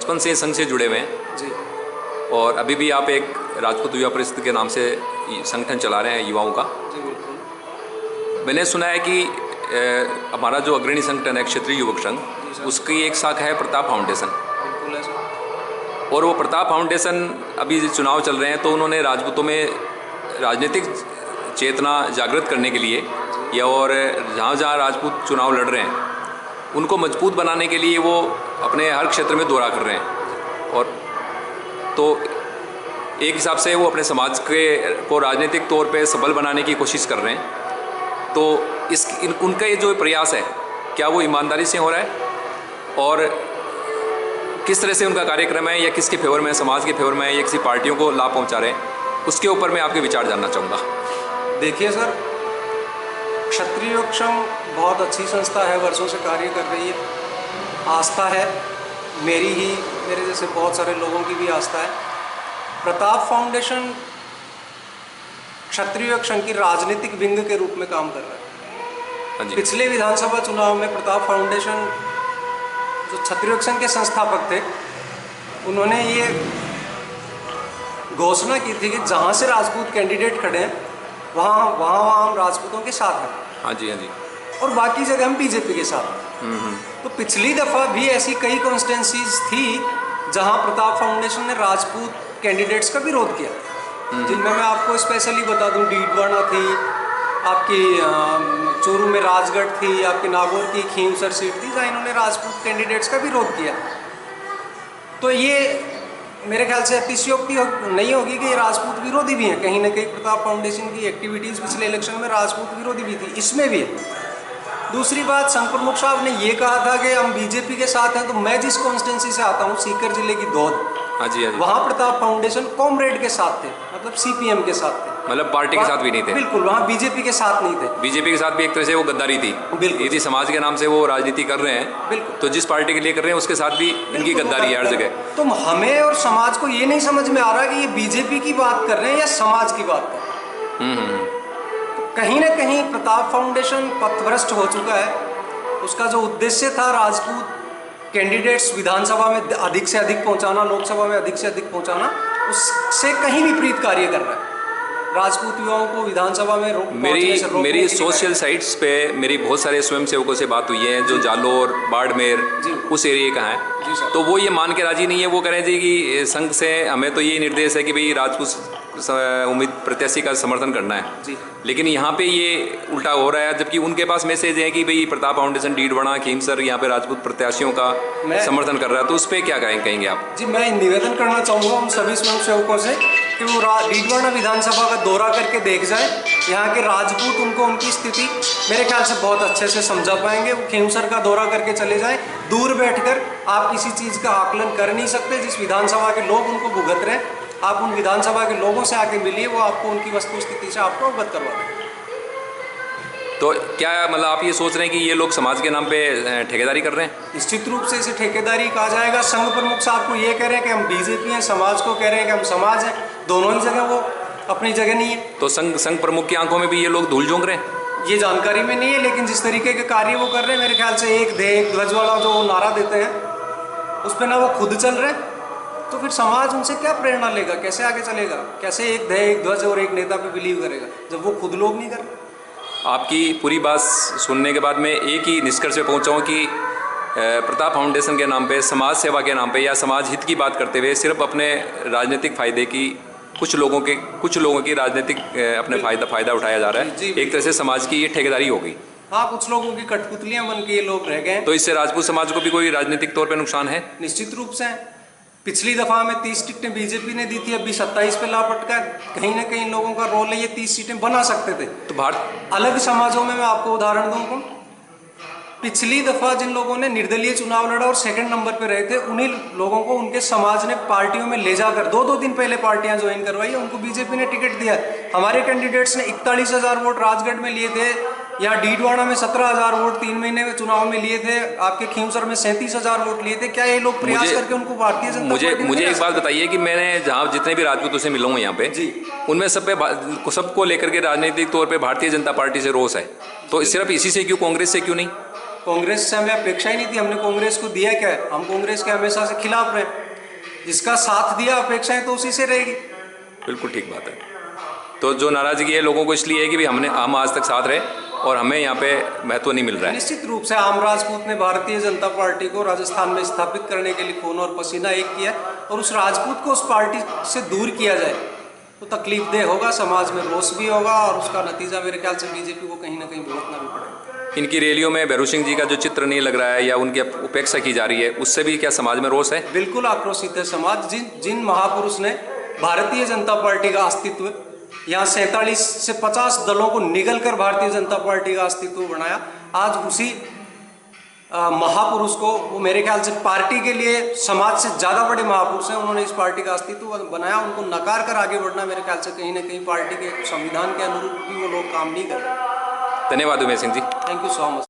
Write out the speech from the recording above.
बचपन से संघ से जुड़े हुए हैं जी। और अभी भी आप एक राजपूत युवा परिषद के नाम से संगठन चला रहे हैं युवाओं का। जी बिल्कुल। मैंने सुना है कि हमारा जो अग्रणी संगठन है क्षेत्रीय युवक संघ, उसकी एक शाखा है प्रताप फाउंडेशन। बिल्कुल है सर। और वो प्रताप फाउंडेशन अभी चुनाव चल रहे हैं तो उन्होंने राजपूतों में राजनीतिक चेतना जागृत करने के लिए या और जहाँ जहाँ राजपूत चुनाव लड़ रहे हैं उनको मजबूत बनाने के लिए वो अपने हर क्षेत्र में दौरा कर रहे हैं। और तो एक हिसाब से वो अपने समाज को राजनीतिक तौर पे सबल बनाने की कोशिश कर रहे हैं। तो उनका ये जो प्रयास है क्या वो ईमानदारी से हो रहा है और किस तरह से उनका कार्यक्रम है या किसके फेवर में, समाज के फेवर में या किसी पार्टियों को लाभ पहुंचा रहे हैं, उसके ऊपर मैं आपके विचार जानना चाहूँगा। देखिए सर, क्षत्रिय युवक संघ बहुत अच्छी संस्था है, वर्षों से कार्य कर रही है, आस्था है मेरे जैसे बहुत सारे लोगों की भी आस्था है। प्रताप फाउंडेशन क्षत्रिय युवक संघ की राजनीतिक विंग के रूप में काम कर रहा है। पिछले विधानसभा चुनाव में प्रताप फाउंडेशन जो क्षत्रिय युवक संघ के संस्थापक थे, उन्होंने ये घोषणा की थी कि जहाँ से राजपूत कैंडिडेट खड़े हैं वहाँ हम राजपूतों के साथ हैं। हाँ जी, हाँ जी। और बाकी जगह हम बीजेपी के साथ हैं। तो पिछली दफ़ा भी ऐसी कई कॉन्स्टिट्यूंसीज थी जहाँ प्रताप फाउंडेशन ने राजपूत कैंडिडेट्स का विरोध किया, जिनमें मैं आपको स्पेशली बता दूं, डीडवाना थी, आपकी चोरू में राजगढ़ थी, आपकी नागौर की खींवसर सीट थी, जहाँ इन्होंने राजपूत कैंडिडेट्स का विरोध किया। तो ये मेरे ख्याल से अतिशयोक्ति नहीं होगी कि ये राजपूत विरोधी भी हैं। कहीं ना कहीं प्रताप फाउंडेशन की एक्टिविटीज़ पिछले इलेक्शन में राजपूत विरोधी भी थी, इसमें भी है। दूसरी बात, संघ प्रमुख साहब ने ये कहा था कि हम बीजेपी के साथ हैं, तो मैं जिस कॉन्स्टिट्यूंसी से आता हूँ, सीकर जिले की दौद, हाँ जी, हाँ जी, वहाँ प्रताप फाउंडेशन कॉमरेड के साथ थे, मतलब सीपीएम के साथ थे, मतलब पार्टी के साथ भी नहीं थे। बिल्कुल, वहाँ बीजेपी के साथ नहीं थे। बीजेपी के साथ भी एक तरह से वो गद्दारी थी। बिल्कुल, यदि समाज के नाम से वो राजनीति कर रहे हैं, बिल्कुल, तो जिस पार्टी के लिए कर रहे हैं उसके साथ भी इनकी गद्दारी है हर जगह। तो हमें और समाज को ये नहीं समझ में आ रहा कि ये बीजेपी की बात कर रहे हैं या समाज की बात कर रहे हैं। कहीं ना कहीं प्रताप फाउंडेशन पथभ्रष्ट हो चुका है। उसका जो उद्देश्य था राजपूत कैंडिडेट्स विधानसभा में अधिक से अधिक पहुंचाना, लोकसभा में अधिक से अधिक पहुंचाना, उससे कहीं विपरीत कार्य कर रहा है। राजपूत युवाओं को विधानसभा में मेरी सोशल साइट्स पे मेरी बहुत सारे स्वयंसेवकों से बात हुई है जो जालोर, बाड़मेर उस एरिया का है, तो वो ये मान के राजी नहीं है। वो कह रहे हैं जी कि संघ से हमें तो ये निर्देश है कि भाई राजपूत उम्मीद प्रत्याशी का समर्थन करना है जी। लेकिन यहाँ पे ये उल्टा हो रहा है, जबकि उनके पास मैसेज है कि भाई प्रताप फाउंडेशन डीडवाना खीमसर यहाँ पे राजपूत प्रत्याशियों का समर्थन कर रहा है। तो उस पर क्या कहेंगे आप? जी, मैं निवेदन करना चाहूँगा उन सभी स्वयंसेवकों से कि वो डीडवाना विधानसभा का दौरा करके देख जाए। यहाँ के राजपूत उनको उनकी स्थिति मेरे ख्याल से बहुत अच्छे से समझा पाएंगे। वो खीमसर का दौरा करके चले जाएं। दूर बैठकर आप किसी चीज़ का आकलन कर नहीं सकते। जिस विधानसभा के लोग उनको भुगत रहे हैं, आप उन विधानसभा के लोगों से आके मिलिए, वो आपको उनकी वस्तु स्थिति से आपको अवगत करवा दें। तो क्या मतलब आप ये सोच रहे हैं कि ये लोग समाज के नाम पे ठेकेदारी कर रहे हैं? निश्चित रूप से इसे ठेकेदारी कहा जाएगा। संघ प्रमुख साहब को ये कह रहे हैं कि हम बीजेपी हैं, समाज को कह रहे हैं कि हम समाज हैं, दोनों ही जगह वो अपनी जगह नहीं है। तो संघ प्रमुख की आंखों में भी ये लोग धूल झोंक रहे हैं? ये जानकारी में नहीं है, लेकिन जिस तरीके के कार्य वो कर रहे हैं, मेरे ख्याल से एक देह एक ध्वज वाला जो नारा देते हैं, उस पर ना वो खुद चल रहे हैं, तो फिर समाज उनसे क्या प्रेरणा लेगा, कैसे आगे चलेगा, कैसे एक देह एक ध्वज और एक नेता पे बिलीव करेगा जब वो खुद लोग नहीं कर रहे। आपकी पूरी बात सुनने के बाद मैं एक ही निष्कर्ष पे पहुंचा हूं कि प्रताप फाउंडेशन के नाम पे, समाज सेवा के नाम पे या समाज हित की बात करते हुए सिर्फ अपने राजनीतिक फायदे की कुछ लोगों की राजनीतिक अपने फायदा उठाया जा रहा है। एक तरह से समाज की ये ठेकेदारी हो गई। हाँ, कुछ लोगों की कठपुतलियां बन के ये लोग रह गए। तो इससे राजपूत समाज को भी कोई राजनीतिक तौर पर नुकसान है? निश्चित रूप से। पिछली दफा में 30 टिकटें बीजेपी ने दी थी, अभी 27 पे लापटका। कहीं ना कहीं लोगों का रोल है, ये 30 सीटें बना सकते थे। तो भारत अलग समाजों में मैं आपको उदाहरण दूं, पिछली दफा जिन लोगों ने निर्दलीय चुनाव लड़ा और सेकंड नंबर पे रहे थे, उन्हीं लोगों को उनके समाज ने पार्टियों में ले जाकर 2-2 दिन पहले पार्टियां ज्वाइन करवाई, उनको बीजेपी ने टिकट दिया। हमारे कैंडिडेट्स ने 41,000 वोट राजगढ़ में लिए थे, या डीडवाना में 17,000 वोट 3 महीने में चुनाव में लिए थे, आपके खींवसर में 37,000 वोट लिए थे। क्या ये लोग प्रयास करके उनको भारतीय जनता पार्टी? मुझे एक बात बताइए कि मैंने जहाँ जितने भी राजपूतों से मिला हूँ यहाँ पे जी, उनमें सबको लेकर के राजनीतिक तौर पे भारतीय जनता पार्टी से रोष है। तो सिर्फ इसी से क्यों, कांग्रेस से क्यों नहीं? कांग्रेस से हमें अपेक्षा ही नहीं थी, हमने कांग्रेस को दिया क्या है, हम कांग्रेस के हमेशा से खिलाफ रहे। जिसका साथ दिया अपेक्षाएं तो उसी से रहेगी। बिल्कुल ठीक बात है। तो जो नाराजगी है लोगों को इसलिए है कि भाई हम आज तक साथ रहे और हमें यहाँ पे महत्व नहीं मिल रहा है। निश्चित रूप से आम राजपूत ने भारतीय जनता पार्टी को राजस्थान में स्थापित करने के लिए खून और पसीना एक किया, और उस राजपूत को उस पार्टी से दूर किया जाए तो तकलीफदेह होगा, समाज में रोष भी होगा, और उसका नतीजा मेरे ख्याल से बीजेपी को कहीं ना कहीं भुगतना भी पड़ेगा। इनकी रैलियों में भैरू सिंह जी का जो चित्र नहीं लग रहा है या उनकी उपेक्षा की जा रही है, उससे भी क्या समाज में रोष है? बिल्कुल आक्रोशित है समाज। जिन महापुरुष ने भारतीय जनता पार्टी का अस्तित्व, यहाँ 47 से 50 दलों को निगल कर भारतीय जनता पार्टी का अस्तित्व बनाया, आज उसी महापुरुष को, वो मेरे ख्याल से पार्टी के लिए समाज से ज़्यादा बड़े महापुरुष हैं, उन्होंने इस पार्टी का अस्तित्व बनाया, उनको नकार कर आगे बढ़ना मेरे ख्याल से कहीं ना कहीं पार्टी के संविधान के अनुरूप भी वो लोग काम नहीं कर रहे। धन्यवाद Umesh Singh ji. Thank you so much.